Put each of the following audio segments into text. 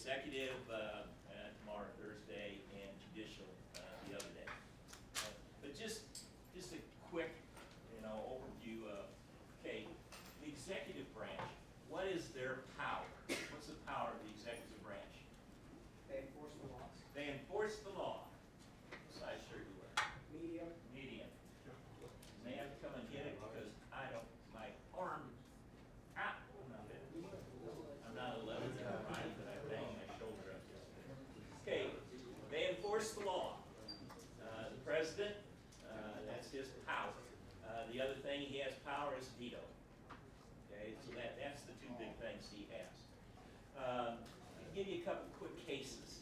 executive tomorrow, Thursday, and judicial the other day. But just a quick, overview of, okay, the executive branch. What is their power? What's the power of the executive branch? They enforce the laws. They enforce the law. What size shirt you wear? Medium. Medium. May I have to come and get it because I don't, my arm, I'm not 11, right, but I banged my shoulder up yesterday. Okay, they enforce the law. The president, that's his power. The other thing he has power is veto. Okay, so that's the two big things he has. I'll give you a couple quick cases.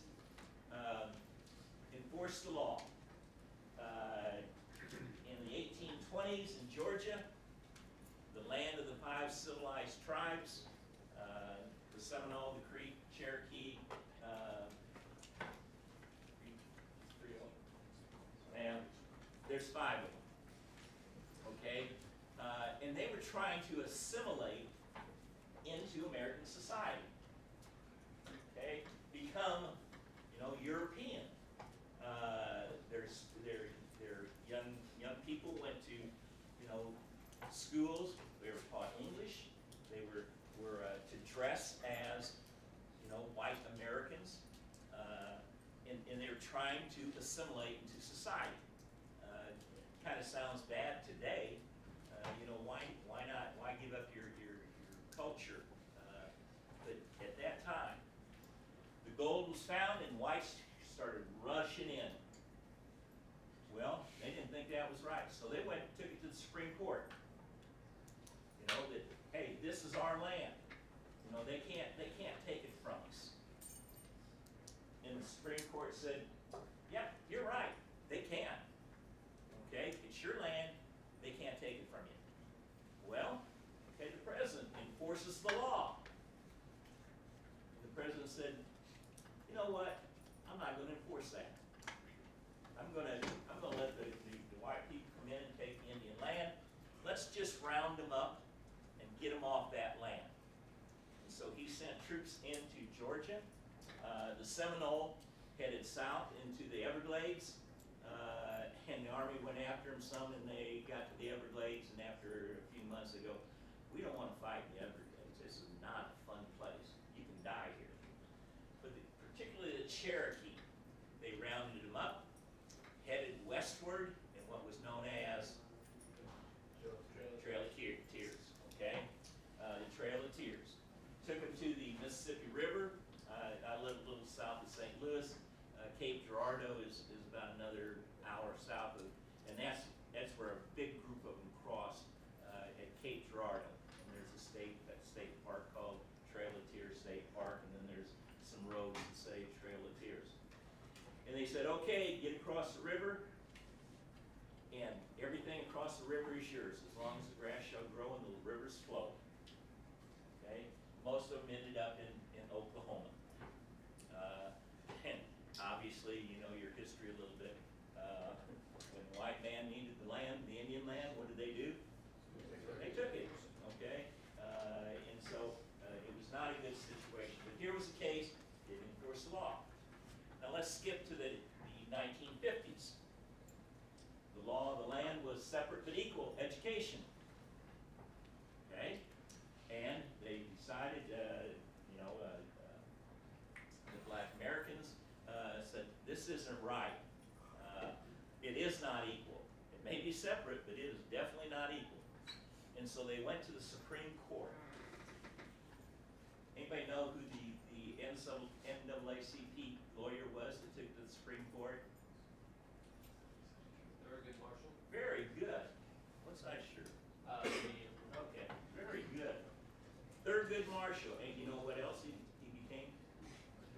Enforce the law. In the 1820s in Georgia, the land of the 5 civilized tribes, the Seminole, the Creek, Cherokee, and there's 5 of them. Okay, and they were trying to assimilate into American society. Okay, become, European. Their young people went to, schools. They were taught English. They were to dress as, white Americans, and they were trying to assimilate into society. Kind of sounds bad today. Why not? Why give up your culture? But at that time, the gold was found, and whites started rushing in. Well, they didn't think that was right, so they went and took it to the Supreme Court. That, hey, this is our land. They can't take it from us. And the Supreme Court said, "Yep, you're right. They can. Okay, it's your land. They can't take it from you." Well, okay, the president enforces the law. And the president said, "You know what? I'm not going to enforce that. I'm going to let the white people come in and take Indian land. Let's just round them up and get them off that land." And so he sent troops into Georgia. The Seminole headed south into the Everglades, and the Army went after them some, and they got to the Everglades, and after a few months they go, "We don't want to fight in the Everglades. This is not a fun place. You can die here." But particularly the Cherokee, they rounded them up, headed westward in what was known as Trail of Tears, okay? The Trail of Tears. Took them to the Mississippi River. I live a little south of St. Louis. Cape Girardeau is about another hour south of, and that's where a big group of them crossed at Cape Girardeau. And there's a state park called Trail of Tears State Park, and then there's some roads that say Trail of Tears. And they said, "Okay, get across the river, and everything across the river is yours, as long as the grass shall grow and the rivers flow." Okay? Most of them ended up in Oklahoma. And obviously, your history a little bit. When the white man needed the land, the Indian land, what did they do? They took it. Okay? And so it was not a good situation. But here was the case, didn't enforce the law. Now let's skip to the 1950s. The law of the land was separate but equal education. Okay? And they decided, the black Americans said, this isn't right. It is not equal. It may be separate, but it is definitely not equal. And so they went to the Supreme Court. Anybody know who the NAACP lawyer was that took it to the Supreme Court? Thurgood Marshall. Very good. What size shirt? Medium. Okay, very good. Thurgood Marshall. And you know what else he became?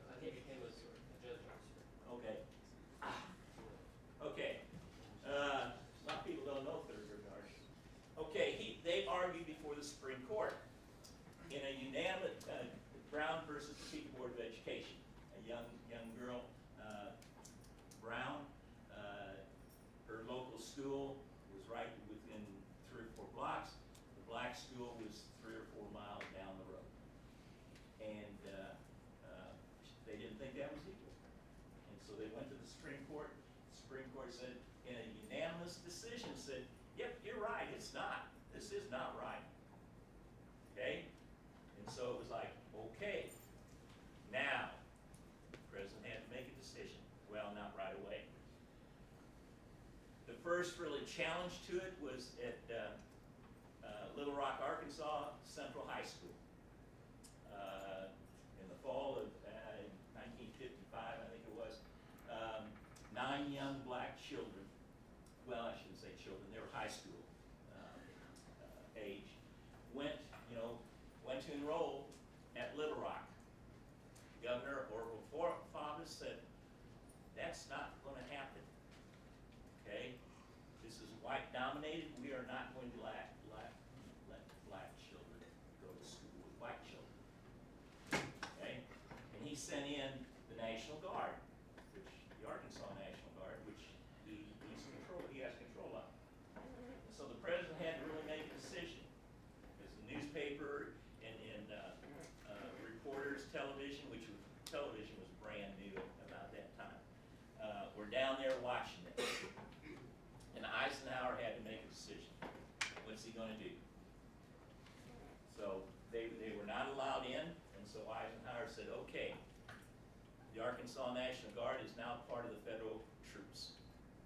I think he became a judge. Okay. Okay. A lot of people don't know Thurgood Marshall. Okay, they argued before the Supreme Court in a unanimous Brown versus the People Board of Education. A young girl, Brown, her local school was right within 3 or 4 blocks. The black school was 3 or 4 miles down the road. And first really challenge to it was at Little Rock, Arkansas Central High School. In the fall of 1955, I think it was, 9 young black children, well, I shouldn't say children, they were high school age, went to enroll at Little Rock. Governor Orville Faubus said, that's not going to happen. Okay? This is white dominated. We are not going to let black children go to school with white children. Okay? And he sent in the National Guard, the Arkansas National Guard, which he has control of. So the president had to really make a decision. Because the newspaper and reporters, television, television was brand new about that time, were down there watching it. And Eisenhower had to make a decision. What's he going to do? So they were not allowed in, and so Eisenhower said, okay, the Arkansas National Guard is now part of the federal troops,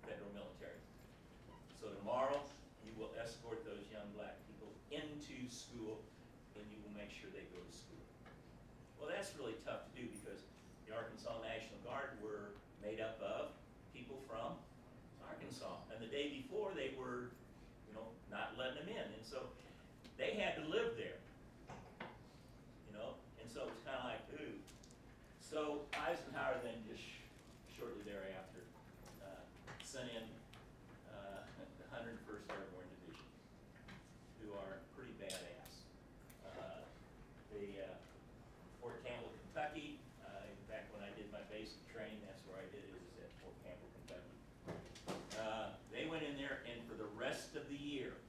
federal military. So tomorrow, you will escort those young black people into school, and you will make sure they go to school. Well, that's really tough to do because the Arkansas National Guard were made up of people from Arkansas. And the day before, they were, not letting them in. And so they had to live there, and so it was kind of like, ooh. So Eisenhower then just shortly thereafter sent in the 101st Airborne Division, who are pretty badass. Fort Campbell, Kentucky. In fact, when I did my basic training, that's where I did it, was at Fort Campbell, Kentucky. They went in there, and for the rest of the year,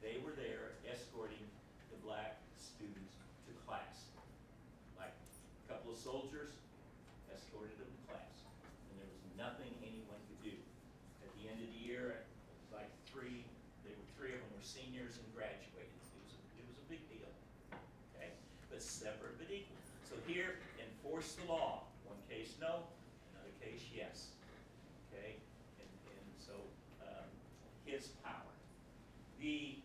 they were there escorting the black students to class. Like a couple of soldiers escorted them to class, and there was nothing anyone could do. At the end of the year, it was like three of them were seniors and graduated. It was a big deal. Okay, but separate but equal. So here, enforce the law. One case, no. Another case, yes. Okay, and so his power. The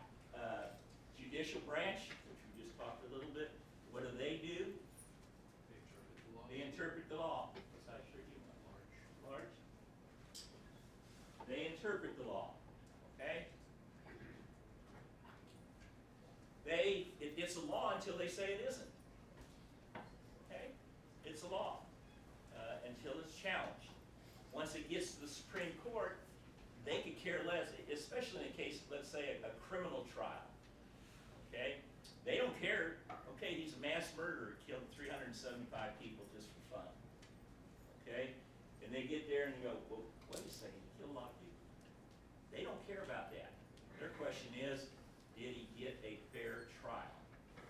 judicial branch, which we just talked a little bit, what do? They interpret the law. What size shirt you want? Large. They interpret the law. Okay? It's a law until they say it isn't. Okay? It's a law until it's challenged. Once it gets to the Supreme Court, they could care less, especially in a case, let's say, a criminal trial. Okay? They don't care. Okay, he's a mass murderer, killed 375 people just for fun. Okay? And they get there and you go, well, wait a second, he killed a lot of people. They don't care about that. Their question is, did he get a fair trial?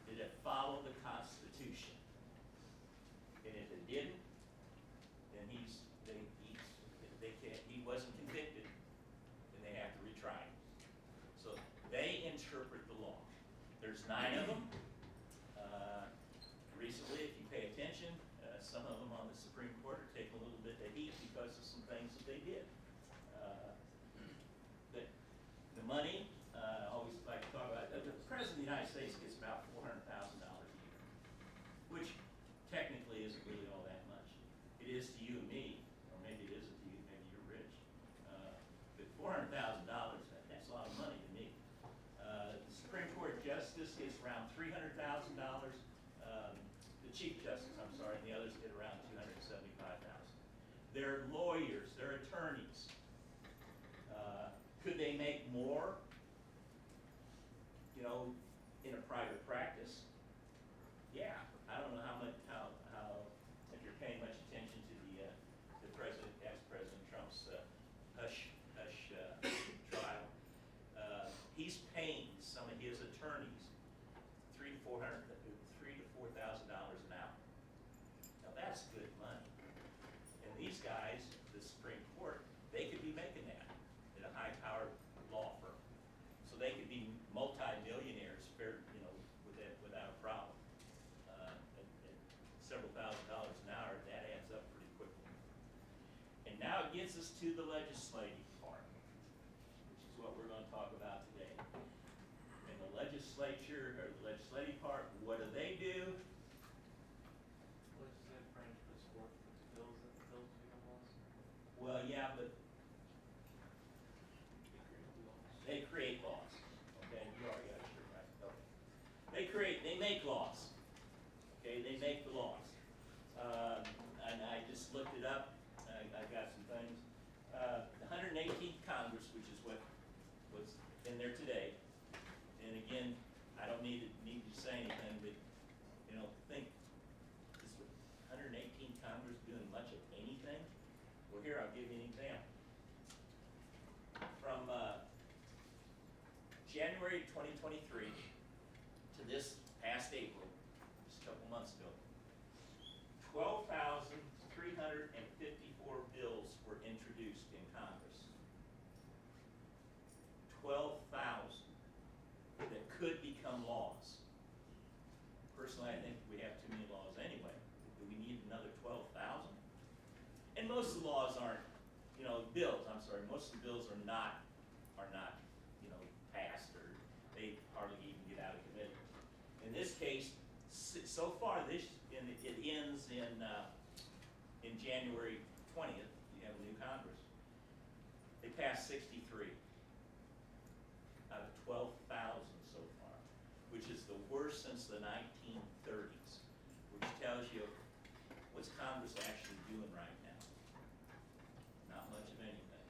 Did it follow the Constitution? And if it didn't, then he wasn't convicted, and they have to retry him. So they interpret the law. There's 9 of them. Recently, if you pay attention, some of them on the Supreme Court are taking a little bit of heat because of some things that they did. The money, I always like to talk about, the President of the United States gets about $400,000 a year, which technically isn't really all that much. It is to you and me, or maybe it isn't to you, maybe you're rich. But $400,000, that's a lot of money to me. The Supreme Court Justice gets around $300,000. The Chief Justice, I'm sorry, and the others get around $275,000. They're lawyers, they're attorneys. Could they make more, in a private practice? Yeah, I don't know how if you're paying much attention to the ex-President Trump's hush trial. He's paying some of his attorneys $3,000 to $4,000 an hour. Now that's good money. And these guys, the Supreme Court, they could be making that at a high-powered law firm. So they could be multi-millionaires, without a problem. And several $1,000s an hour, that adds up pretty quickly. And now it gets us to the legislative part. legislature, or the legislative part, what do they do? Legislative branch puts forth the bills that become laws. Well, yeah, but They create the laws. they create laws, okay, you already got it right, okay. They make laws, okay, they make the laws. And I just looked it up, I got some things. The 118th Congress, which is what's in there today, and again, I don't need to say anything, but, think, is the 118th Congress doing much of anything? Well, here, I'll give you an example. From January 2023 to this past April, just a couple months ago, 12,354 bills were introduced in Congress. 12,000 that could become laws. Personally, I think we have too many laws anyway. Do we need another 12,000? And most of the laws aren't, most of the bills are not, passed, or they hardly even get out of committee. In this case, so far it ends in January 20th, you have a new Congress. They passed 63 out of 12,000 so far, which is the worst since the 1930s, which tells you what's Congress actually doing right now. Not much of anything.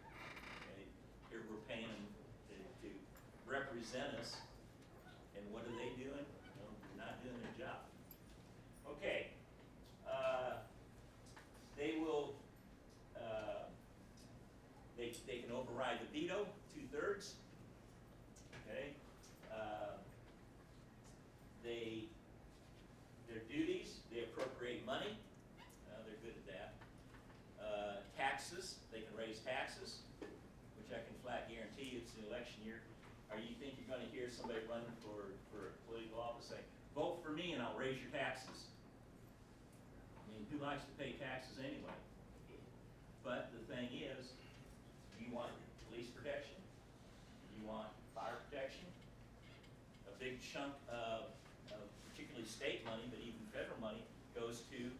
Okay? Here we're paying them to represent us, and what are they doing? Well, they're not doing their job. Okay. They will, they can override the veto, 2/3. Okay. Their duties, they appropriate money. They're good at that. Taxes, they can raise taxes, which I can flat guarantee you it's the election year. You think you're going to hear somebody running for a political office say, vote for me and I'll raise your taxes? I mean, who likes to pay taxes anyway? But the thing is, you want police protection, you want fire protection, a big chunk of particularly state money, but even federal money, goes to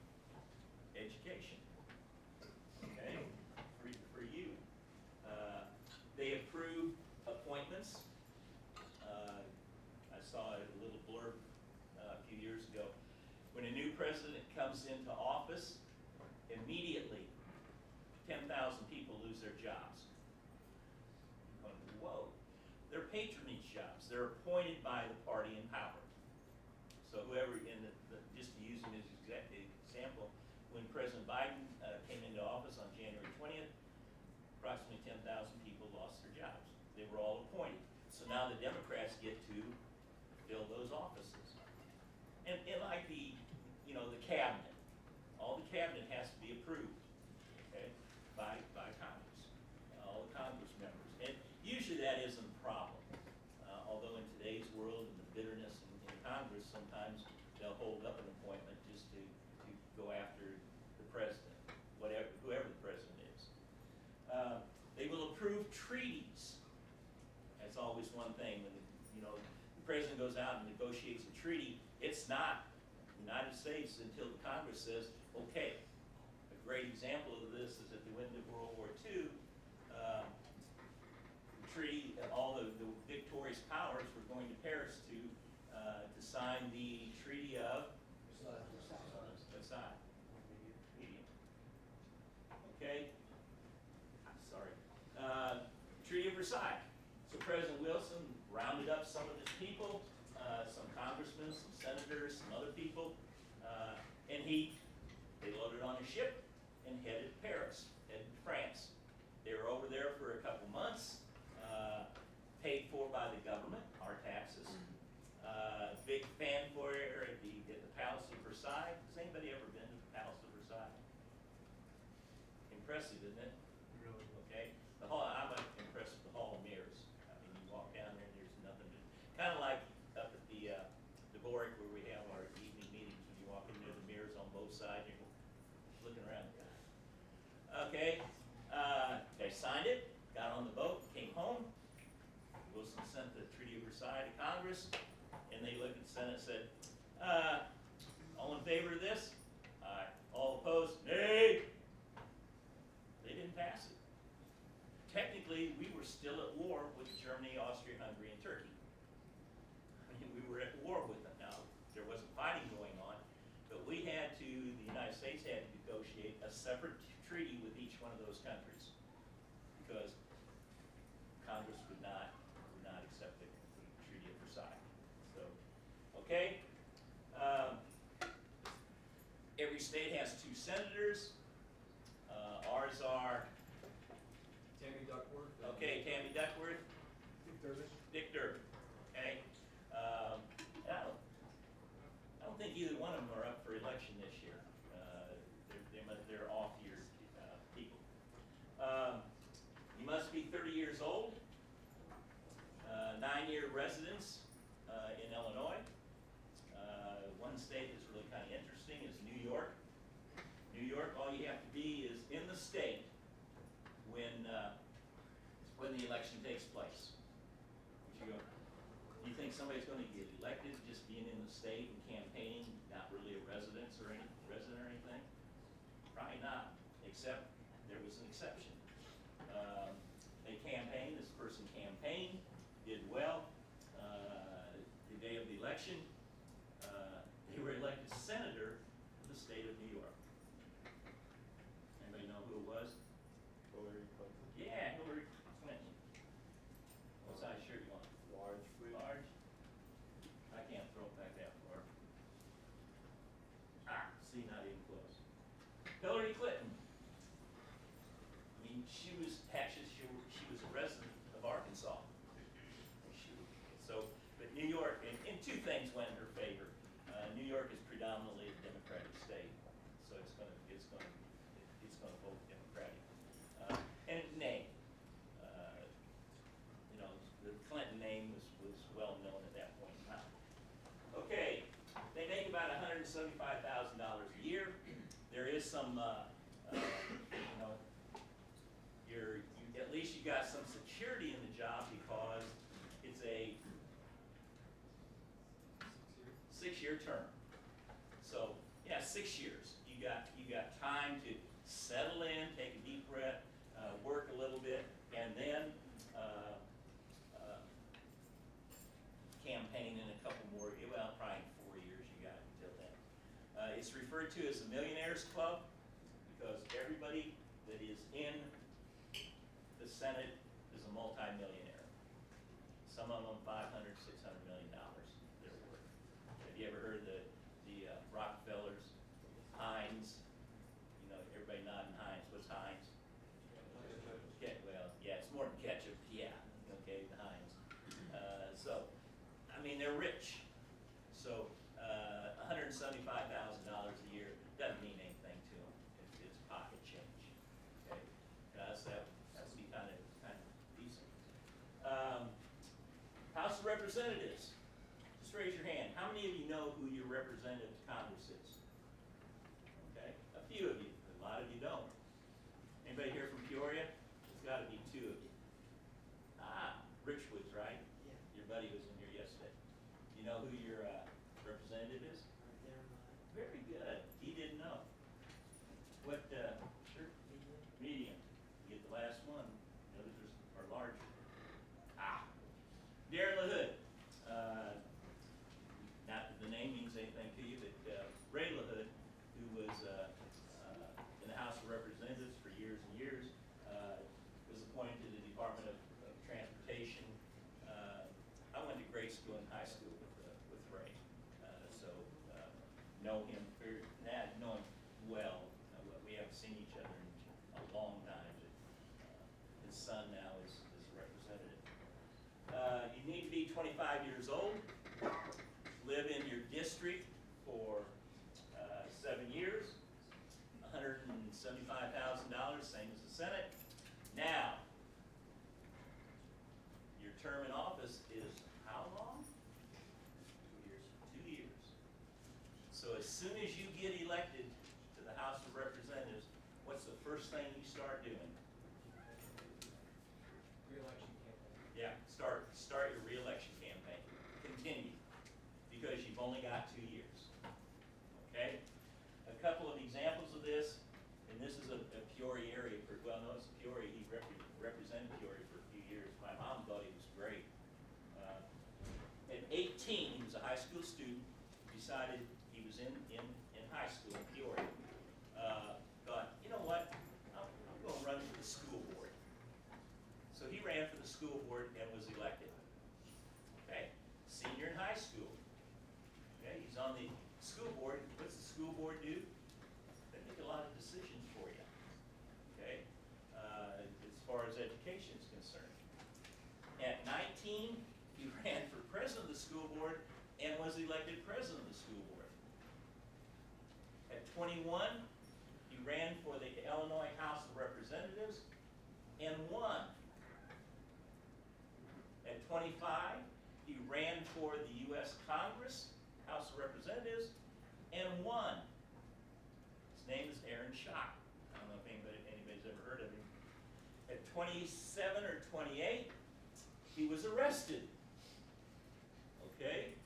education, okay, for you. They approve appointments. I saw a little blurb a few years ago. When a new president comes into office, immediately 10,000 people lose their jobs. You're going, whoa. They're patronage jobs. They're appointed by the party in power. So whoever, just to use him as an example, when President Biden came into office on January 20th, approximately 10,000 people lost their jobs. They were all appointed. So now the Democrats get to fill those offices. And like the cabinet, all the cabinet has to be approved, okay, by Congress, all the Congress members. And usually that isn't a problem. Although in today's world and the bitterness in Congress, sometimes they'll hold up an appointment just to go after the president, whoever the president is. They will approve treaties. That's always one thing. When the president goes out and negotiates a treaty, it's not the United States until the Congress says, okay. A great example of this is at the end of World War II, the treaty, all the victorious powers were going to Paris to sign the Treaty of Versailles. Okay? Sorry. Treaty of Versailles. So President Wilson rounded up some of his people, some congressmen, some senators, some other people, and they loaded on a ship and headed to Paris, headed to France. They were over there for a couple months, paid for by the government, our taxes. Big fanfare at the Palace of Versailles. Has anybody ever been to the Palace of Versailles? Impressive, isn't it? Really? Okay. I'm impressed with the Hall of Mirrors. I mean, you walk down there and there's nothing to, kind of like up at the Dvorak where we have our evening meetings, when you walk in there, the mirrors on both sides, you're looking around. Okay. They signed it, got on the boat, came home. Wilson sent the Treaty of Versailles to Congress. and they looked at the Senate and said, all in favor of this? Aye. All opposed? Nay. They didn't pass it. Technically, we were still at war with Germany, Austria, Hungary, and Turkey. I mean, we were at war with them now. There wasn't fighting going on, but the United States had to negotiate a separate treaty with each one of those countries because Congress would not accept the Treaty of Versailles. So, okay. Every state has 2 senators. Ours are, Tammy Duckworth. okay, Tammy Duckworth, Dick Durbin. Dick Durbin, okay? I don't think either one of them are up for election this year. They're off-year people. You must be 30 years old, 9-year residence in Illinois. One state that's really kind of interesting is New York. New York, all you have to be is in the state when the election takes place. Would you think somebody's going to get elected just being in the state and campaigning, not really a resident or anything? Probably not, except there was an exception. They campaigned, this person campaigned, did well. The day of the election, they were elected senator of the state of New York. Anybody know who it was? Hillary Clinton. Yeah, Hillary Clinton. What size shirt you want? Large, please. Large? I can't throw it back that far. See, not even close. Hillary Clinton. I mean, she was a resident of Arkansas. But New York, and 2 things went in her favor. New York is predominantly a Democratic state, so it's going to vote Democratic. And name, the Clinton name was well known at that point in time. Okay, they make about $175,000 a year. There is some, at least you got some security in the job because it's a 6-year term. So yeah, 6 years. You got time to settle in, take a deep breath, work a little bit, and then campaign in a couple more. Well, probably 4 years. You got until then. It's referred to as the Millionaires Club because everybody that is in the Senate is a multi-millionaire. Some of them $500, $600 million they're worth. Have you ever heard the Rockefellers, Heinz? Everybody nodding Heinz. What's Heinz? Well, yeah, it's more than ketchup. Yeah, okay, the Heinz. They're rich. So $175,000 a year doesn't mean anything to them. It's pocket change. Okay, that would be kind of decent. House of Representatives. Just raise your hand. How many of you know who your representative to Congress is? Okay, a few of you. A lot of you don't. Anybody here from Peoria? There's got to be 2 of you. Richwoods, right? Yeah. Your buddy was in here yesterday. You know who your representative is? Right there, Very good. He didn't know. What shirt? Medium. You get the last one. The others are larger. Darren LaHood. Not that the name means anything to you, but Ray LaHood, who was in the House of Representatives for years and years, was appointed to the Department of Transportation. I went to grade school and high school with Ray, so know him well. We haven't seen each other in a long time. His son now is a representative. You need to be 25 years old, live in your district for 7 years, $175,000, same as the Senate. Now, your term in office is how long? 2 years. 2 years. So as soon as you get elected to the House of Representatives, what's the first thing you start doing? Re-election campaign. Yeah, start your re-election campaign. Continue. decided, he was in high school in Peoria, thought, you know what, I'm gonna run for the school board. So he ran for the school board and was elected. Okay, senior in high school. Okay, he's on the school board. What's the school board do? They make a lot of decisions for you. Okay, as far as education is concerned. At 19, he ran for president of the school board and was elected president of the school board. At 21, he ran for the Illinois House of Representatives and won. At 25, he ran for the U.S. Congress, House of Representatives, and won. His name is Aaron Schock. I don't know if anybody's ever heard of him. At 27 or 28, he was arrested. Okay?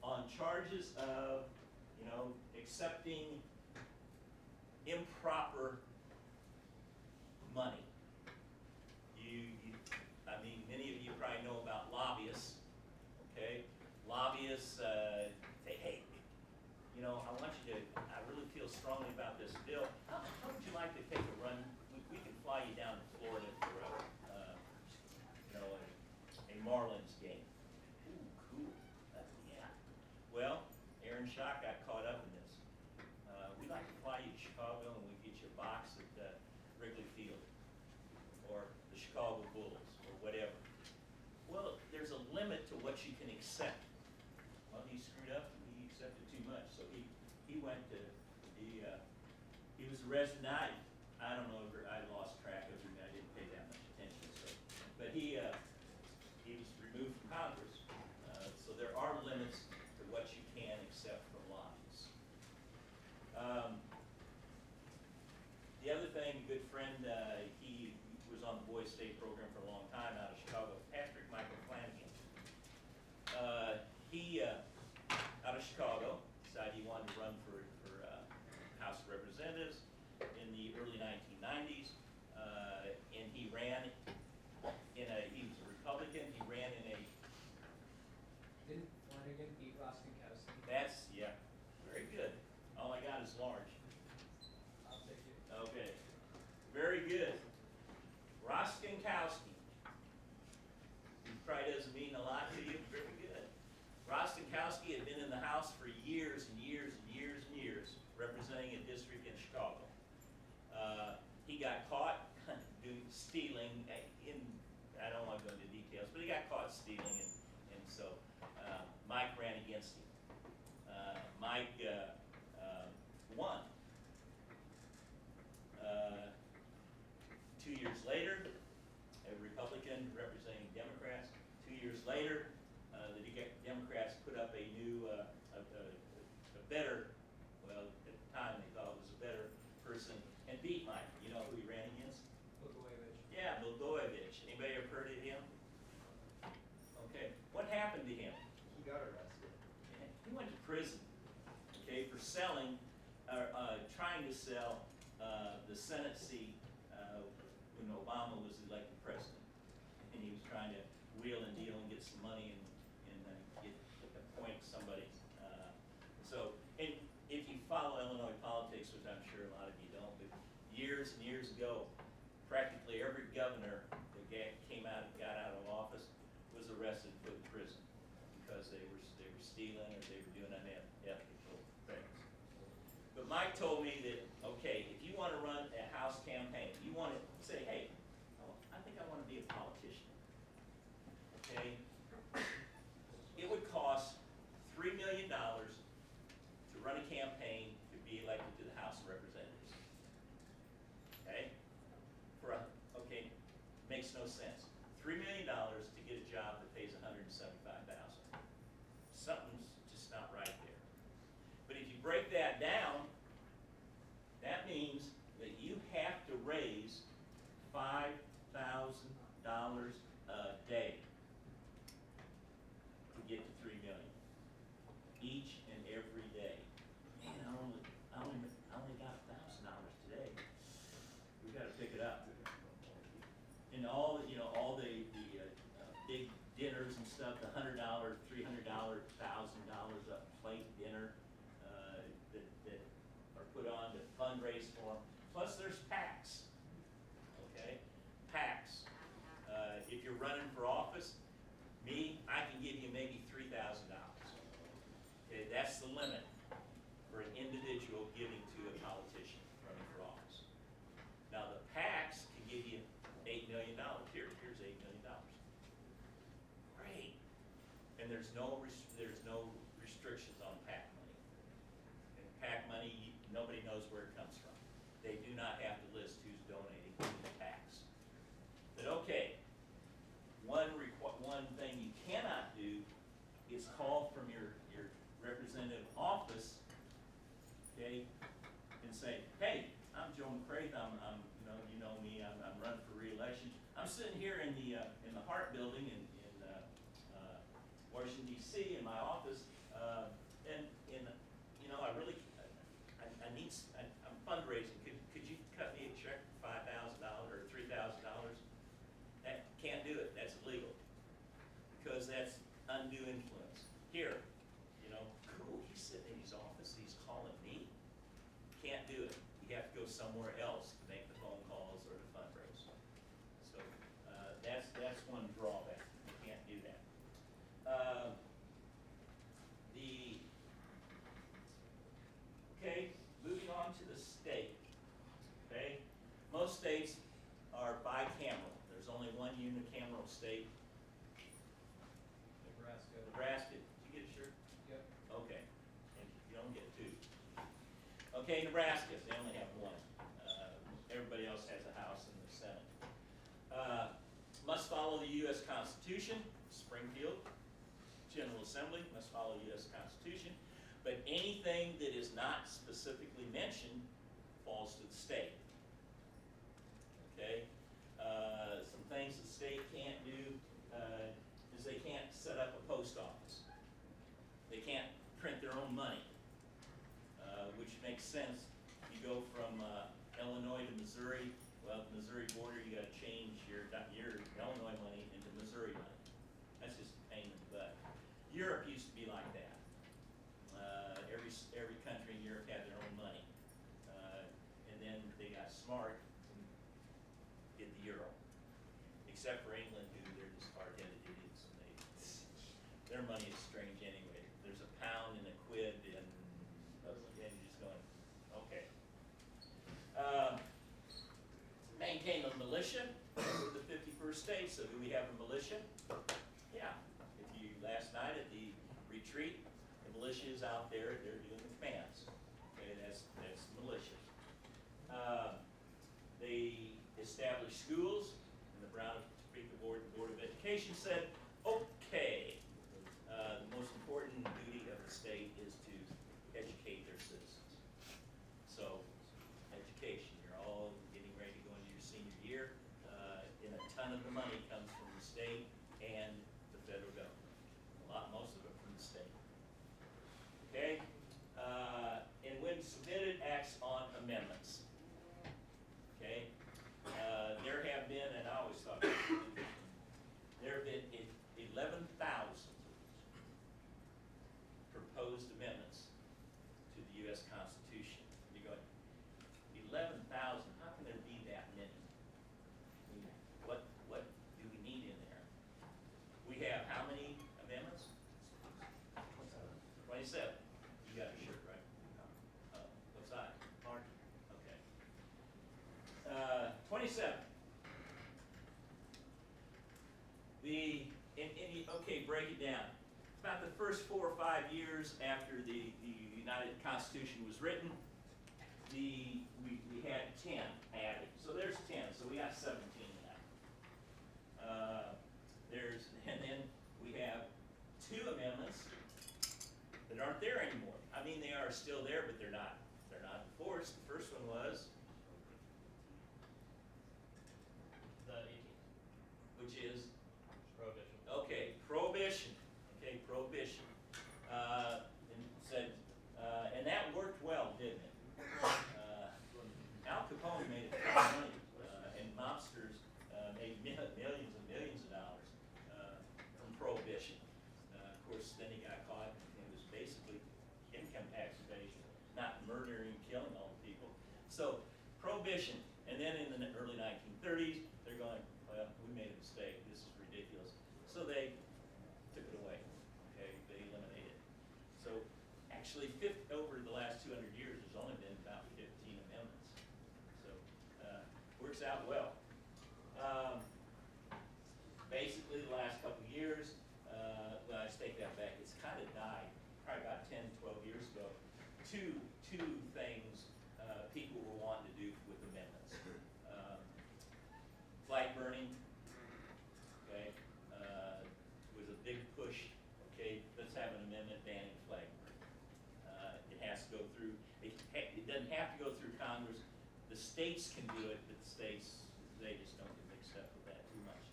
On charges of, accepting improper money. Many of you probably know about lobbyists. Okay? Lobbyists say, hey, I really feel strongly about this bill. How would you like to take a run? We can fly you down to Florida for a Marlins game. Ooh, cool. Yeah. Well, Aaron Schock got caught up in this. We'd like to fly you to Chicago and we get you a box at Wrigley Field or the Chicago Bulls or whatever. Well, there's a limit to what you can accept. Well, he screwed up. He accepted too much, so he went to he was arrested. I don't know. I lost track of him. I didn't pay that much attention. But he was removed from Congress. So there are limits to what you can accept from lobbyists. The other thing, a good friend, he was on the Boys State program for a long time out of Chicago, Patrick Michael Flanagan. He, out of Chicago, decided he wanted to run for House of Representatives in the early 1990s. And he ran he was a Republican, he ran in a... Didn't Flanagan beat Rostenkowski? Yeah, very good. All I got is large. I'll take it. Okay, very good. Rostenkowski. He probably doesn't mean a lot to you. Very good. Rostenkowski had been in the House for years and years and years and years, representing a district in Chicago. He got caught stealing. I don't want to go into details, but he got caught stealing, and so Mike ran against him. Mike won. 2 years later, a Republican representing Democrats. 2 years later, the Democrats put up a new, a better, well, at the time they thought it was a better person, and beat Mike. You know who he ran against? Blagojevich. Yeah, Blagojevich. Anybody ever heard of him? Okay, what happened to him? He got arrested. He went to prison, okay, for selling, trying to sell the Senate seat when Obama was elected president. And he was trying to wheel and deal and get some money and appoint somebody. And if you follow Illinois politics, which I'm sure a lot of you don't, but years and years ago, practically every governor that got out of office was arrested and put in prison because they were stealing or they were doing unethical things. But Mike told me that, okay, if you want to run a House campaign, you want to say, hey, I think I want to be a politician. Okay? It would cost $3 million to run a campaign to be elected to the House of Representatives. Okay? Makes no sense. $3 million to get a job that pays $175,000. Something's just not right there. But if you break that down, that means that you have to raise $5,000 a day to get to $3 million each and every day. running for office, me, I can give you maybe $3,000. Okay, that's the limit for an individual giving to a politician running for office. Now, the PACs can give you $8 million. Here's $8 million. Great. And there's no restrictions on PAC money. And PAC money, nobody knows where it comes from. They do not have to list who's donating to the PACs. But okay, one thing you cannot do is call from your representative office, okay, and say, hey, I'm Joe McCraith, I'm you know me, I'm running for re-election. I'm sitting here in the Hart Building in Washington D.C. in my office, and you know I'm fundraising. Could you cut me a check for $5,000 or $3,000? That can't do it. That's illegal because that's undue influence. Here, you know, cool. He's sitting in his office. He's calling me. Can't do it. You have to go somewhere else to make the phone calls or to fundraise. So that's one drawback. You can't do that. Okay, moving on to the state. Okay, most states are bicameral. There's only one unicameral state. Nebraska. Nebraska. Did you get a shirt? Yep. Okay, and you don't get two. Okay, Nebraska, they only have one. Everybody else has a House and the Senate. Must follow the U.S. Constitution. Springfield General Assembly must follow U.S. Constitution. But anything that is not specifically mentioned falls to the state. Okay? Some things the state can't do is they can't set up a post office. They can't print their own money, which makes sense. You go from Illinois to Missouri. Well, at the Missouri border, you got to change your Illinois money into Missouri money. That's just a pain in the butt. Europe used to be like that. Every country in Europe had their own money, and then they got smart and did the euro. Except for England, who they're just hard-headed idiots, and their money is strange anyway. There's a pound and a quid, and you're just going, okay. Maintain a militia. We're the 51st state, so do we have a militia? Yeah. Last night at the retreat, the militia is out there, they're doing the commands. Okay, that's militia. They established schools, and the Brown Topeka Board of Education said, okay, the most important duty of the state is to educate their citizens. So, education, you're all getting ready to go into your senior year, and a ton of the money comes from the state and the federal government. Most of it from the state. Okay? And when submitted, acts on amendments. Okay? There have been, and I always thought this was interesting, there have been 11,000 proposed amendments to the U.S. Constitution. You're going, 11,000, how can there be that many? I mean, what do we need in there? We have how many amendments? 27. You got a shirt, right? What size? Large. Okay. 27. Okay, break it down. About the first 4 or 5 years after the United Constitution was written, we had 10 added. So there's 10. So we got 17 now. And then we have 2 amendments that aren't there anymore. I mean, they are still there, but they're not enforced. The first one was The 18th. which is Prohibition. okay, prohibition. Okay, prohibition. And that worked well, didn't it? Al Capone made a ton of money, and mobsters made millions and millions of dollars from prohibition. Of course, then he got caught, and it was basically income tax evasion, not murdering and killing all the people. So, prohibition. And then in the early 1930s, they're going, well, we made a mistake. This is ridiculous. two things people were wanting to do with amendments. Flag burning, okay, was a big push. Okay, let's have an amendment banning flag burning. It has to go through. It doesn't have to go through Congress. The states can do it, but the states, they just don't get mixed up with that too much.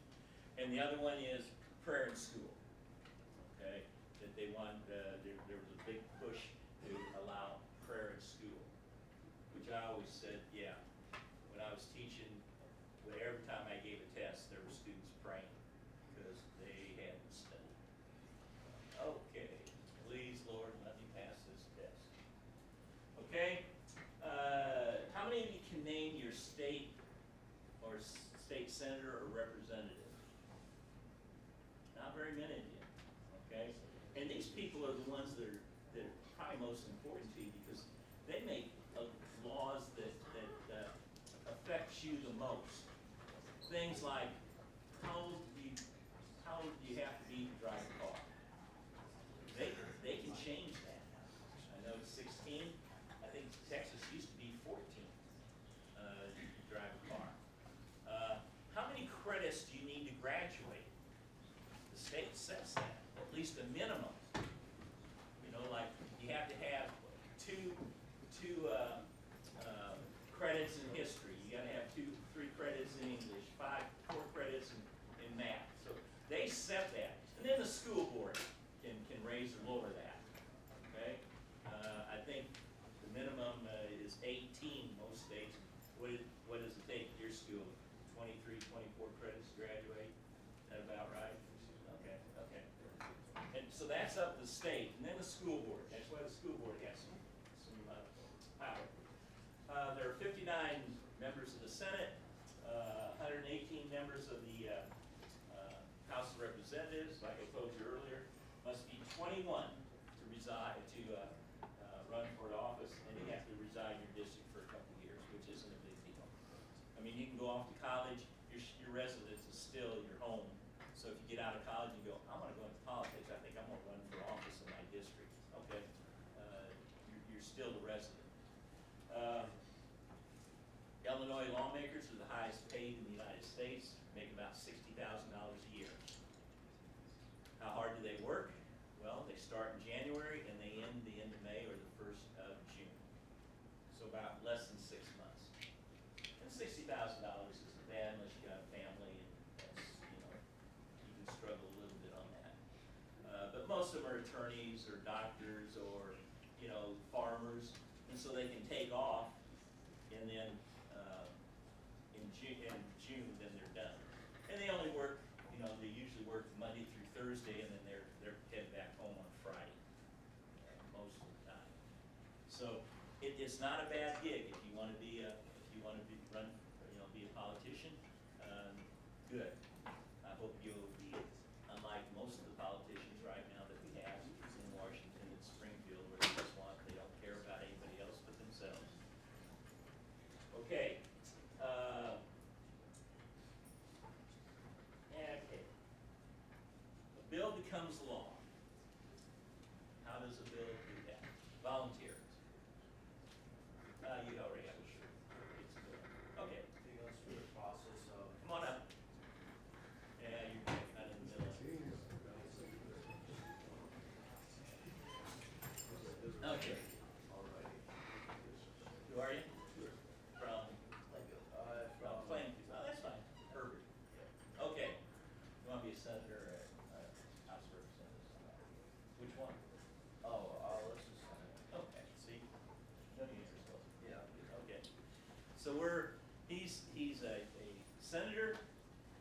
And the other one is prayer in school. Okay, that they want. There was a big push to allow prayer in school, which I always said, yeah. When I was teaching, every time I gave a test, there were students praying because they hadn't studied. Okay, please, Lord, let me pass this test. Okay, how many of you can name your state or state senator or representative? Not very many of you. Okay, and these people are the ones that are probably most important to you because they make laws that affect you the most. Things like how old do you have to be to drive a car? They can change that. I know it's 16. I think Texas used to be 14. You can drive a car. How many credits do you need to graduate? The state says that, at least a minimum. You know, like you have to have two credits in history. You got to have 3 credits in English, 4 credits in math. So they set that, and then the school board can raise or lower that. Okay, I think the minimum is 18 most states. What does it take at your school? 23, 24 credits to graduate. Is that about right? Okay. And so that's up to the state, and then the school board. That's why the school board has some power. There are 59 members of the Senate, 118 members of the House of Representatives. Like I told you earlier, must be 21 to reside run for office, and you have to reside in your district for a couple of years, which isn't a big deal. I mean, you can go off to college. Your residence is still your home. So if you get out of college and go, I want to go into politics. I think I'm going to run for office in my district. Okay, you're still the resident. Illinois lawmakers are the highest paid in the United States, make about $60,000 a year. How hard do they work? Well, they start in January and they end the end of May or the 1st of June. So about less than 6 months. And $60,000 isn't bad unless you got a family, and that's, you can struggle a little bit on that. But most of them are attorneys or doctors or, farmers, and so they can take off, and then in June, then they're done. And they only work, they usually work Monday through Thursday, and then they're headed back home on Friday, most of the time. So it's not a bad gig if you want to be be a politician. Good. I hope you'll be unlike most of the politicians right now that we have in Washington and Springfield, where they don't care about anybody else but themselves. Okay. Okay. A bill becomes law. How does a bill do that? Volunteer. You already have a shirt. It's a bill. Okay. It goes through the process of. Come on up. Yeah, you're kind of in the middle. Okay. Who are you? From Plainview. Oh, that's fine. Herbert. Okay. You want to be a senator or a House of Representatives? Which one? Let's just sign it. Okay. See? No need for supposed to. Yeah. Okay. So he's a senator,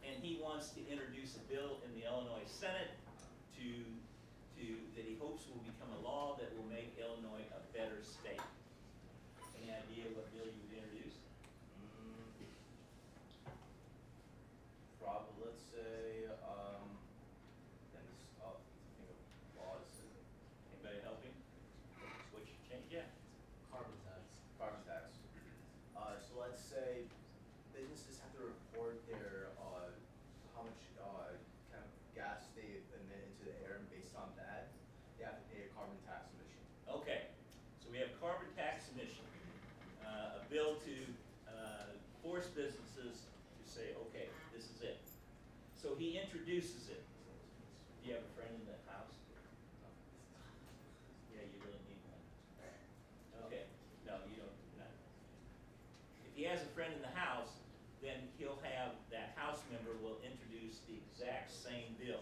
and he wants to introduce a bill in the Illinois Senate that he hopes will become a law that will make Illinois a better state. Any idea what bill you would introduce? Probably, let's say, think of laws. Anybody helping? What you change? Yeah. Carbon tax. Carbon tax. So let's say businesses have to report their, how much, kind of gas they emit into the air, and based on that, they have to pay a carbon tax emission. introduces it. Do you have a friend in the house? Yeah, you really need one. Okay, no, you don't, not. If he has a friend in the house, then he'll have, that house member will introduce the exact same bill.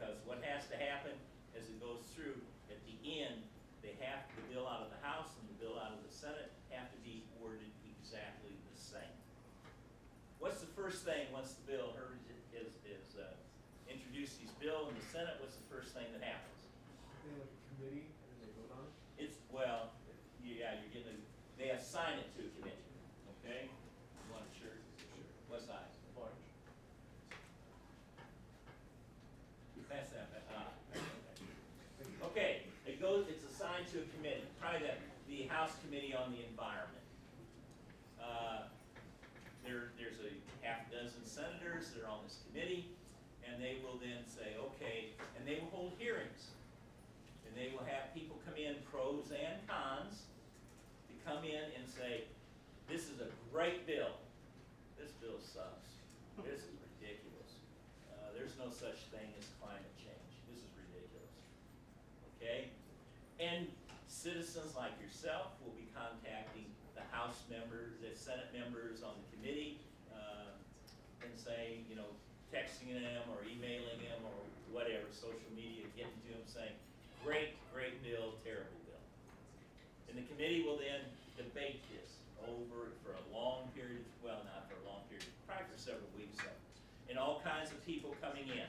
Because what has to happen as it goes through, at the end, they have, the bill out of the House and the bill out of the Senate have to be worded exactly the same. What's the first thing, once the bill introduced his bill in the Senate, what's the first thing that happens? They like a committee and they vote on it? It's, well, yeah, you're getting, they assign it to a committee, okay? You want a shirt? Sure. What size? Large. Pass that back. Okay, it goes, it's assigned to a committee, probably the House Committee on the Environment. There's a half dozen senators that are on this committee, and they will then say, okay, and they will hold hearings. And they will have people come in, pros and cons, to come in and say, this is a great bill. This bill sucks. This is ridiculous. There's no such thing as climate change. This is ridiculous. Okay? And citizens like yourself will be contacting the House members, the Senate members on the committee, and saying, you know, texting them or emailing them or whatever, social media, getting to them saying, great, great bill, terrible bill. And the committee will then debate this over for a long period, well, not for a long period, probably for several weeks, so. And all kinds of people coming in,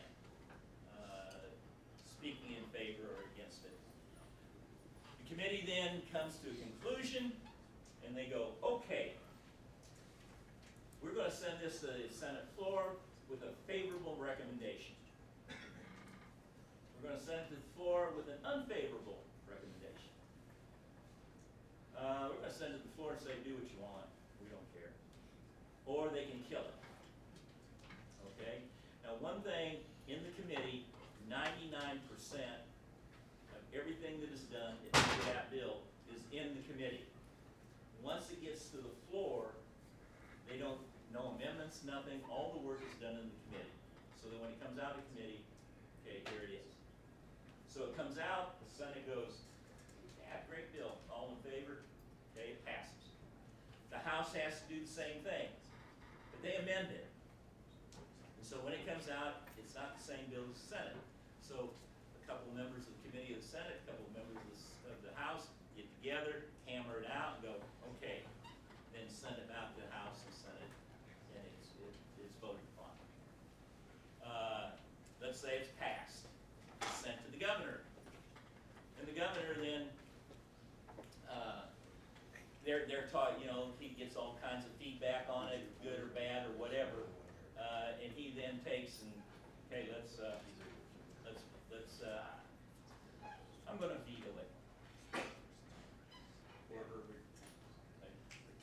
speaking in favor or against it. The committee then comes to a conclusion, and they go, okay, we're going to send this to the Senate floor with a favorable recommendation. We're going to send it to the floor with an unfavorable recommendation. We're going to send it to the floor and say, do what you want, we don't care. Or they can kill it. Okay? Now, one thing in the committee, 99% of everything that is done in that bill is in the committee. Once it gets to the floor, they don't, no amendments, nothing, all the work is done in the committee. So that when it comes out of committee, okay, here it is. So it comes out, the Senate goes, yeah, great bill, all in favor, okay, it passes. The House has to do the same thing, but they amend it. And so when it comes out, it's not the same bill as the Senate. So a couple of members of the committee of the Senate, a couple of members of the House get together, hammer it out, and go, okay, then send it back to the House and Senate, and it's voted upon. Let's say it's passed, it's sent to the governor, and the governor then, they're taught, you know, he gets all kinds of feedback on it, good or bad or whatever, and he then takes and, okay, let's I'm gonna veto it. Or Herbert,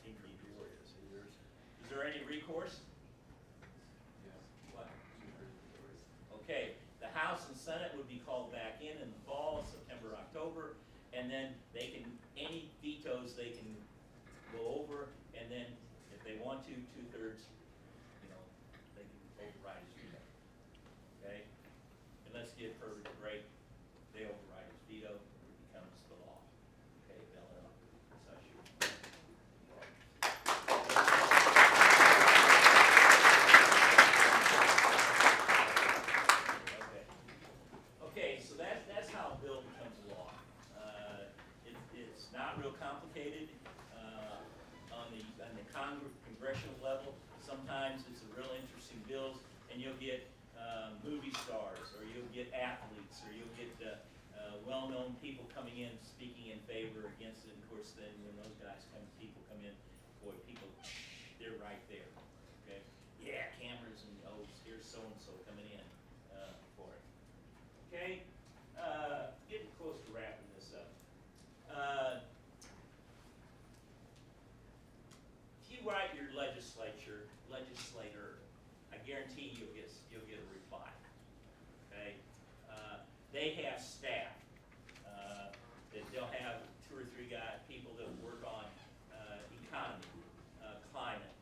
King vetoes. Is there any recourse? What? Okay, the House and Senate would be called back in the fall, September, October, and then they can, any vetoes they can go over, and then if they want to, 2/3, you know, they can override his veto. Okay? And let's give Herbert a break. They override his veto, it becomes the law. Okay, Bella, such. Okay, so that's how a bill becomes law. It's not real complicated. On the congressional level, sometimes it's a real interesting bills, and you'll get movie stars, or you'll get athletes, or you'll get well-known people coming in speaking in favor or against it. And of course, then when those guys come, people come in, boy, people, they're right there. Okay, yeah, cameras and oh, here's so and so coming in for it. Okay, getting close to wrapping this up. If you write your legislator, I guarantee you'll get a reply. Okay, they have staff that they'll have 2 or 3 people that work on economy, climate,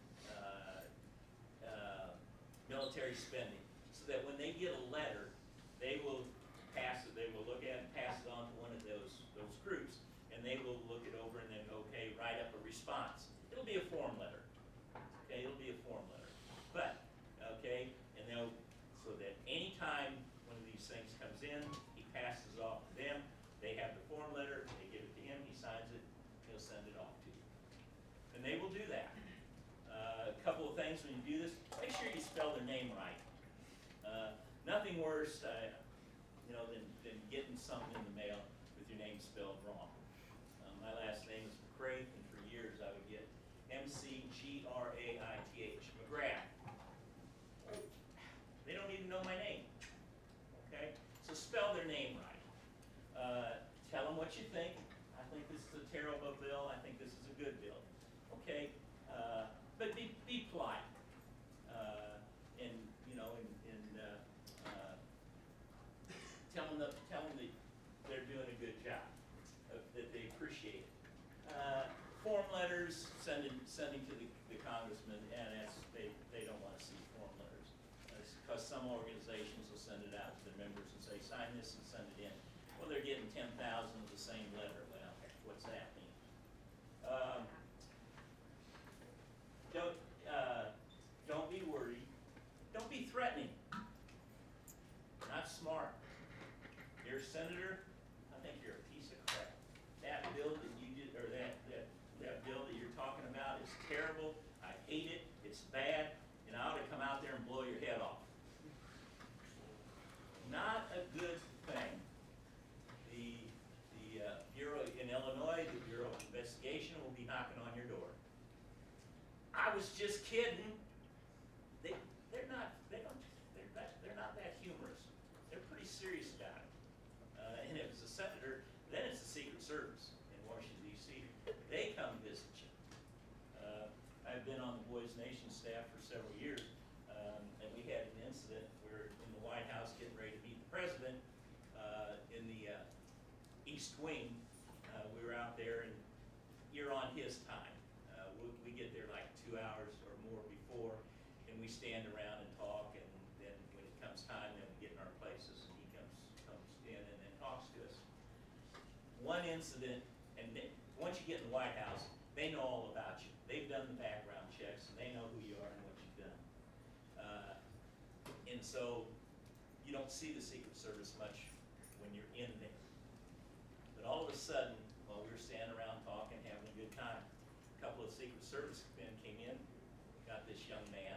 military spending. So that when they get a letter, they will pass it, they will look at it and pass it on to one of those groups, and they will look it over and then, okay, write up a response. It'll be a form letter, okay, it'll be a form letter. But, okay, and they'll, so that anytime one of these things comes in, he passes off to them, they have the form letter, they give it to him, he signs it, he'll send it off to you. And they will do that. A couple of things when you do this, make sure you spell their name right. Nothing worse, you know, than getting something in the mail with your name spelled wrong. My last name is McCraith, and for years I would get McGraith, McGrath. They don't even know my name, okay? So spell their name right. Tell them what you think. I think this is a terrible bill. I think this is a good bill. Okay, but be polite. And you know, tell them that they're doing a good job, that they appreciate it. Form letters, sending to the congressman, and they don't want to see form letters. That's because some organizations will send it out to their members and say, sign this and send it in. Well, they're getting 10,000 of the same letter. Well, what's that mean? Don't be worried. Don't be threatening. Not smart. Dear Senator, I think you're a piece of crap. That bill that you did, or that bill that you're talking about is terrible. I hate it. It's bad, and I ought to come out there and blow your head off. Not a good thing. The Bureau in Illinois, the Bureau of Investigation will be knocking on your door. I was just kidding. They're not that humorous. They're pretty serious about it. And if it's a senator, then it's the Secret Service in Washington, D.C. They come visit you. I've been on the Boys Nation staff for several years, and we had an incident where in the White House getting ready to meet the president, in the East Wing, we were out there, and you're on his time. We get there like 2 hours or more before, and we stand around and talk, and then when it comes time, then we get in our places, and he comes in and then talks to us. One incident, and then, once you get in the White House, they know all about you. They've done the background checks, and they know who you are and what you've done. And so, you don't see the Secret Service much when you're in there. But all of a sudden, while we were standing around talking, having a good time, a couple of Secret Service men came in, got this young man,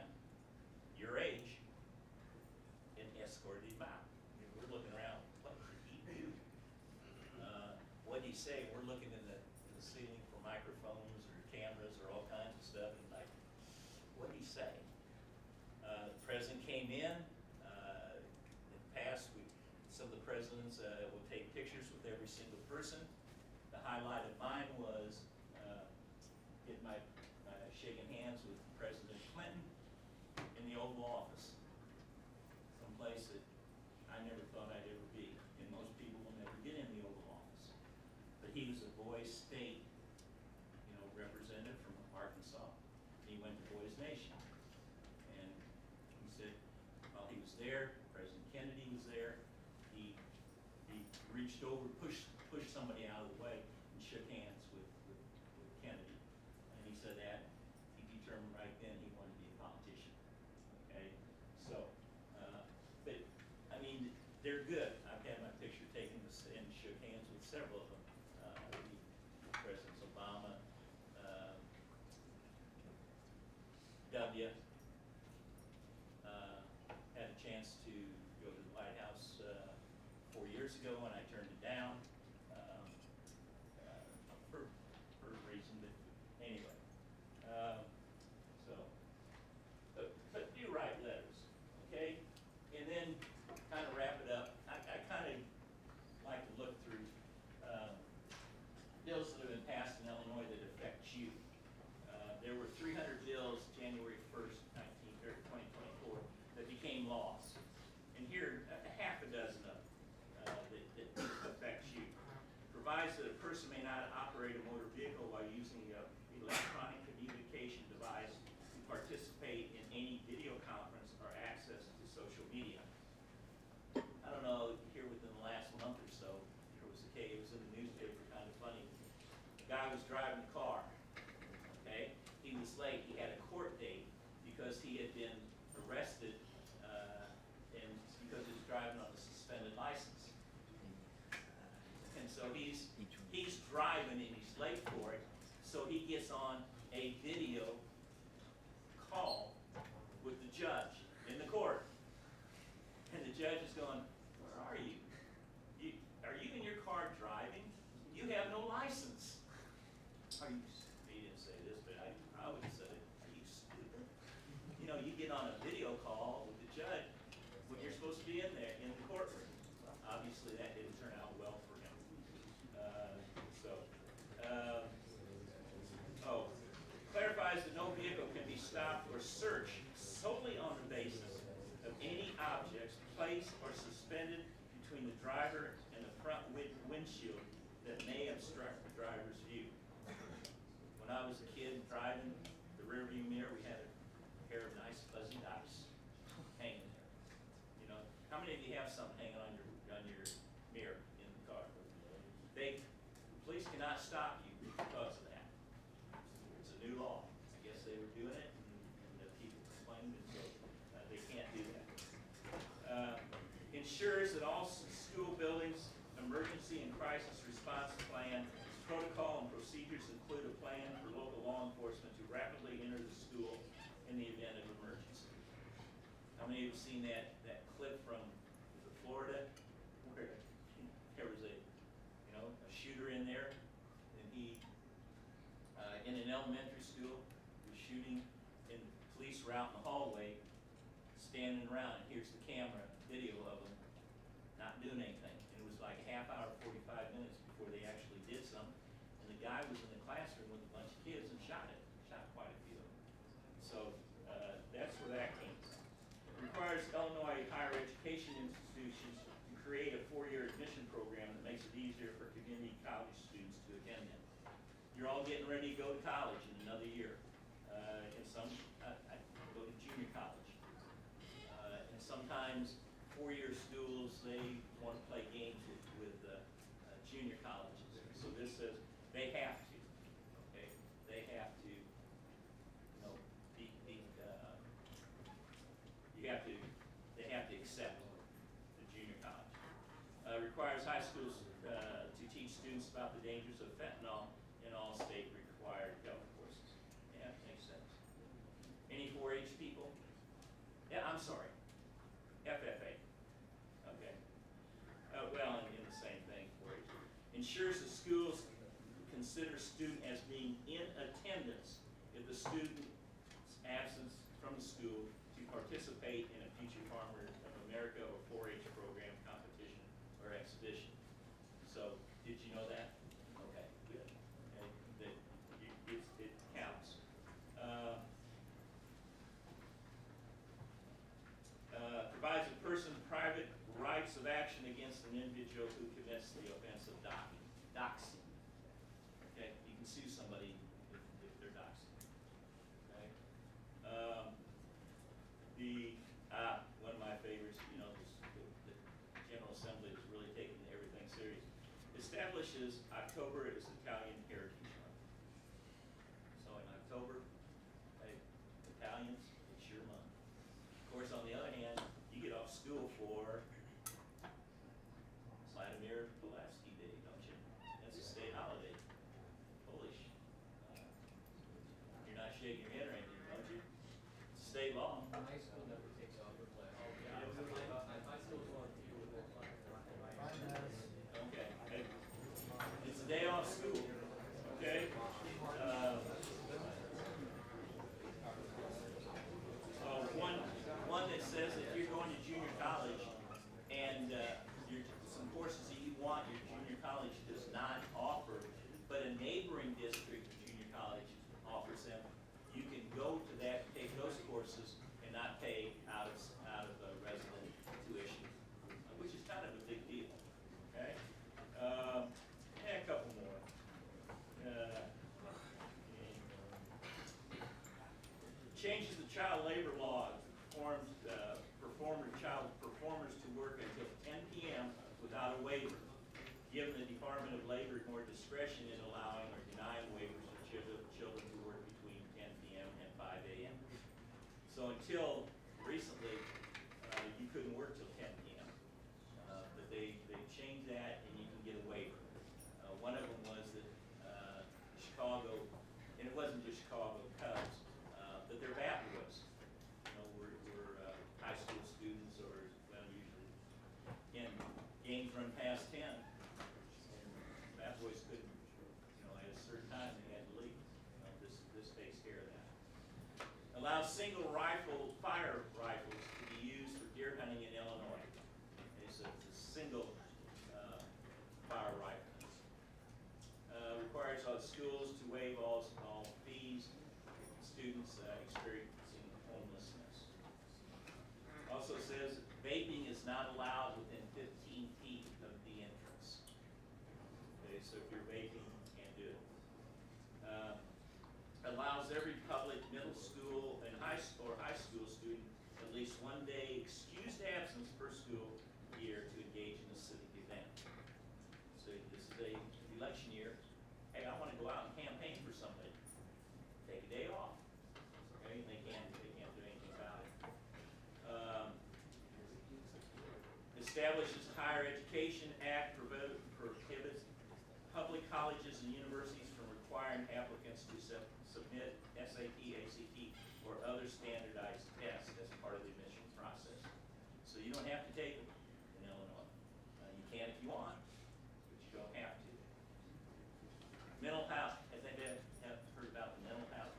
your age, and escorted him out. And we're looking around, what did he do? What did he say? We're looking in the ceiling for microphones or cameras or all kinds of stuff, and like, what did he say? The president came in the past, some of the presidents will take pictures with every single person. The highlight of mine was getting my shaking hands with President Clinton in the Oval Office, someplace that I never thought I'd ever be, and most people will never get in the Oval Office. But he was a Boys State, representative from Arkansas. He went to Boys Nation, and he said while he was there, President Kennedy was there. He reached over, pushed somebody out of the way, and shook hands with Kennedy. And he said that he determined right then he wanted to be a politician. Okay, so, but I mean, they're good. I've had my picture taken and shook hands with several of them. Presidents Obama, W. Had a chance to go to the White House 4 years ago, and I turned it down for a reason. But anyway, but do write letters, okay? And then kind of wrap it up. I kind of like to look through bills that have been passed in Illinois that affect you. There were 300 bills January 1st, 2024 that became laws. And here, a half a dozen of them that affects you. Provides that a person may not operate a motor vehicle while using an electronic communication device to participate in any video conference or access to social media. driving the car, okay? He was late, he had a court date because he had been arrested, and because he was driving on a suspended license. And so he's driving and he's late for it, so he gets on a video call with the judge in the court. And the judge is going, where are you? Are you in your car driving? You have no license. He didn't say this, but I would have said it. Are you stupid? You know, you get on a video call with the judge when you're supposed to be in there, in the courtroom. Obviously, that didn't turn out well for him. Clarifies that no vehicle can be stopped or searched solely on the basis of any objects placed or suspended between the driver and the front windshield that may obstruct the driver's view. When I was a kid driving the rearview mirror, we had a pair of nice fuzzy dice hanging there. You know, how many of you have something hanging on your mirror in the car? Police cannot stop you because of that. It's a new law. I guess they were doing it, and the people complained, and so they can't do that. Ensures that all school buildings, emergency and crisis response plan, protocol and procedures include a plan for local law enforcement to rapidly enter the school in the event of emergency. How many of you have seen that clip from Florida where there was a shooter in there, and he in an elementary school was shooting, and police were out in the hallway standing around, and here's the camera video of them not doing anything. And it was like a half hour, 45 minutes before they actually did something. And the guy was in the classroom with a bunch of kids and shot quite a few of them. So that's where that came from. It requires Illinois higher education institutions to create a 4-year admission program that makes it easier for community college students to attend them. You're all getting ready to go to college in another year. And some go to junior college. And sometimes 4-year schools, they want to play games with junior colleges. So this says they have to, okay? They have to, they have to accept the junior college. Requires high schools to teach students about the dangers of fentanyl in all state required health courses. Yeah, makes sense. Any 4-H people? Yeah, I'm sorry. FFA. Okay. Well, in the same thing, 4-H. Ensures the schools consider student as being in attendance if the student's absence from the school to participate in a future Farmer of America or 4-H program, competition, or exhibition. So, did you know that? Okay, good. And it counts. Provides a person private rights of action against an individual who commits the offense of doxing. Okay, you can sue somebody if they're doxing. Okay. One of my favorites, the General Assembly is really taking everything serious. Establishes October as Italian Heritage Month. So in October, hey, Italians, it's your month. Of course, on the other hand, you get off school for Vladimir Pulaski Day, don't you? That's a state holiday. Polish. You're not shaking your head or anything, don't you? It's state law. High school never takes off for class. My school's on you with that. Okay. It's a day off school. Okay? One that says if you're going to junior college and some courses that you want, your junior college does not offer, but a neighboring district of junior college offers them, you can go to that, take those courses, and not pay out of resident tuition, which is kind of a big deal. Okay? And a couple more. Changes the child labor law, performers to work until 10 p.m. without a waiver, giving the Department of Labor more discretion in allowing or denying waivers So until recently, you couldn't work till 10 p.m. But they changed that, and you can get a waiver. One of them was that Chicago, and it wasn't just Chicago Cubs, but their bat boys, were high school students, or well, usually, again, games run past 10, and bat boys couldn't, at a certain time they had to leave. This takes care of that. Allows single rifle fire rifles to be used for deer hunting in Illinois. It's a single fire rifle. Requires all schools to waive all fees, students experiencing homelessness. Also says vaping is not allowed within 15 feet of the entrance. Okay, so if you're vaping, you can't do it. Allows every public middle school and high school student at least 1 day excused absence per school year to engage in a civic event. So this is a election year. Hey, I want to go out and campaign for somebody. Take a day off. Okay, they can't do anything about it. Establishes Higher Education Act prohibits public colleges and universities from requiring applicants to submit SAT, ACT, or other standardized tests as part of the admission process. So you don't have to take them in Illinois. You can if you want, but you don't have to. Mental health, I think I have heard about the mental health.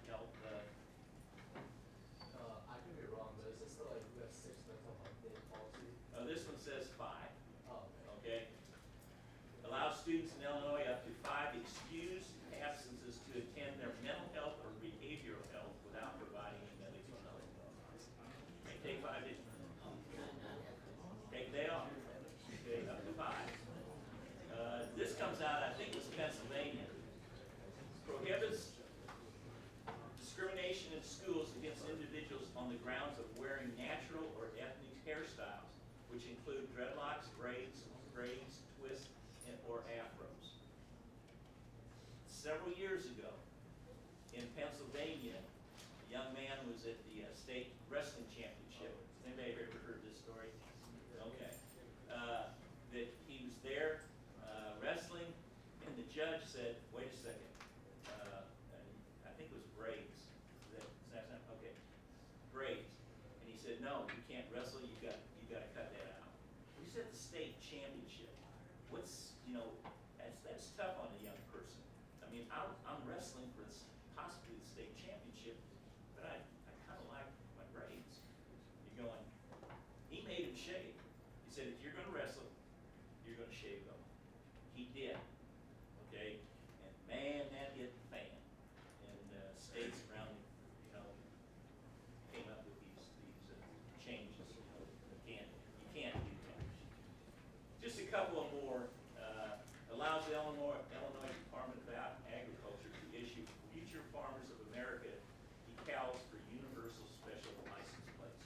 I could be wrong, but is this the, like, we have 6 mental health day policy? This one says 5. Oh, Okay. okay. Allows students in Illinois up to 5 excused absences to attend their mental health or behavioral health without providing any medical help. They take 5 days. Take a day off. Okay, up to 5. This comes out, I think it was Pennsylvania. Prohibits discrimination in schools against individuals on the grounds of wearing natural or ethnic hairstyles, which include dreadlocks, braids, twists, or afros. Several years ago, in Pennsylvania, a young man was at the state wrestling championship. Anybody ever heard this story? Okay. That he was there wrestling, and the judge said, "Wait a second. I think it was braids. Is that okay? Braids." And he said, "No, you can't wrestle. You got to cut that out." He said the state championship. That's tough on a young person. I mean, I'm wrestling for possibly the state championship, but I kind of like my braids. You're going. He made him shave. He said, "If you're going to wrestle, you're going to shave them." He did. Okay, and man, that hit the fan. And states around, came up with these changes. You can't do that. Just a couple of more. Allows the Illinois Department of Agriculture to issue Future Farmers of America decals for universal special license plates.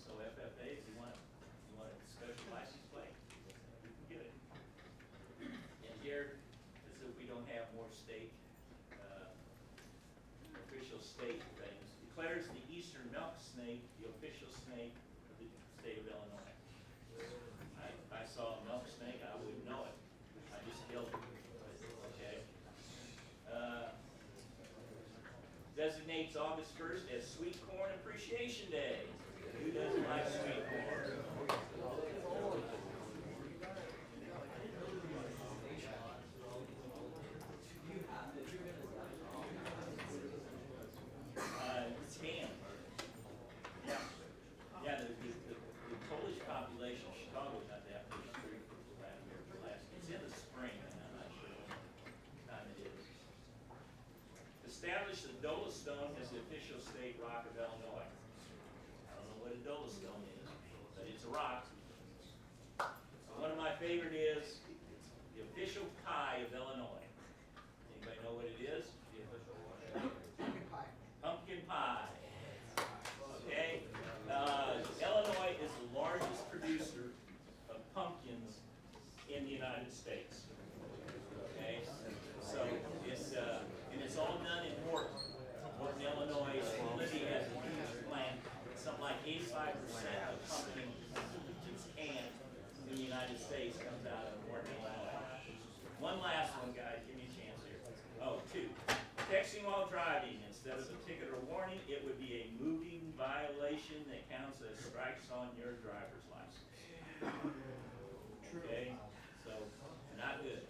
So FFA, if you want a special license plate, you can get it. And here is that we don't have more state, official state things. Declares the eastern milk snake the official snake of the state of Illinois. I saw a milk snake, I wouldn't know it. I just killed it. Okay. Designates August 1st as Sweet Corn Appreciation Day. Who doesn't like sweet corn? Ten. Yeah, the Polish population of Chicago is not that much free for last. It's in the spring, and I'm not sure what time it is. Established the Dolostone as the official state rock of Illinois. I don't know what a Dolostone is, but it's a rock. One of my favorite is the official pie of Illinois. Anybody know what it is? The official pumpkin pie. Okay. Illinois is the largest producer of pumpkins in the United States. Okay. So it's all done in Morton, Illinois. Libby has a huge plant Texting while driving, instead of a ticket or warning, it would be a moving violation that counts as strikes on your driver's license. Okay, so, not good.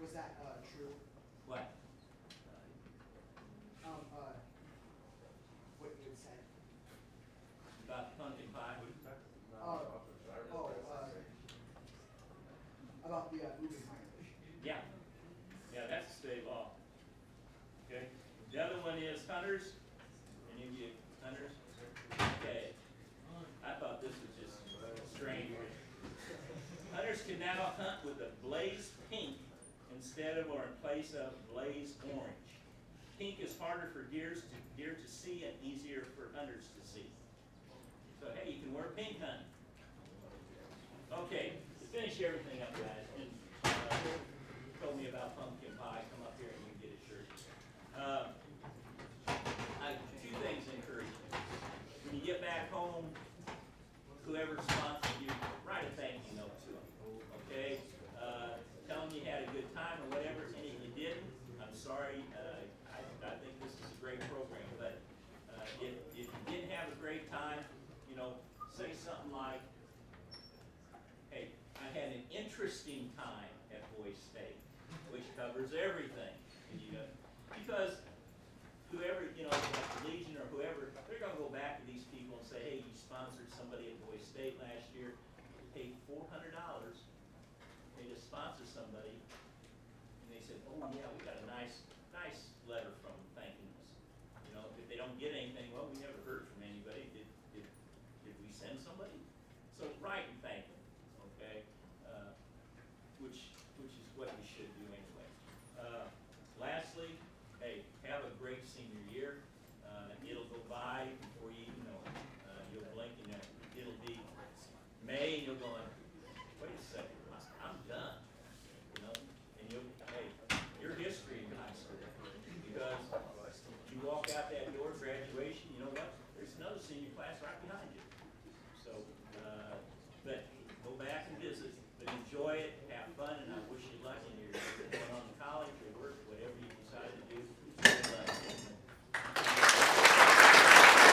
Was that, true? What? What you had said? About pumpkin pie? About the, moving violation. Yeah, yeah, that's a state law. Okay, the other one is hunters. Any of you hunters? Okay, I thought this was just strange. Hunters can now hunt with a blaze pink instead of or in place of blaze orange. Pink is harder for deer to see and easier for hunters to see. So hey, you can wear pink hunting. Okay, to finish everything up, guys, and told me about pumpkin pie. Come up here and you can get a shirt. Two things encourage you. When you get back home, whoever sponsored you, write a thank you note to them. Okay? Tell them you had a good time or whatever, and if you didn't, I'm sorry. I think this is a great program, but if you didn't have a great time, you know, say something like, hey, I had an interesting time at Boise State, which covers everything. And you know, because whoever, you know, like the Legion or whoever, they're going to go back to these people and say, hey, you sponsored somebody at Boise State last year, you paid $400, they just sponsor somebody, and they said, oh yeah, we got a nice letter from them thanking us. You know, if they don't get anything, well, we never heard from anybody. Did we send somebody? So write and thank them, okay? Which is what we should do anyway. Lastly, hey, have a great senior year. It'll go by before you even know it. You'll blink and it'll be May, and you'll go, wait a second, I'm done. You know, and hey, your history in high school. Because you walk out that door, graduation, you know what? There's another senior class right behind you. So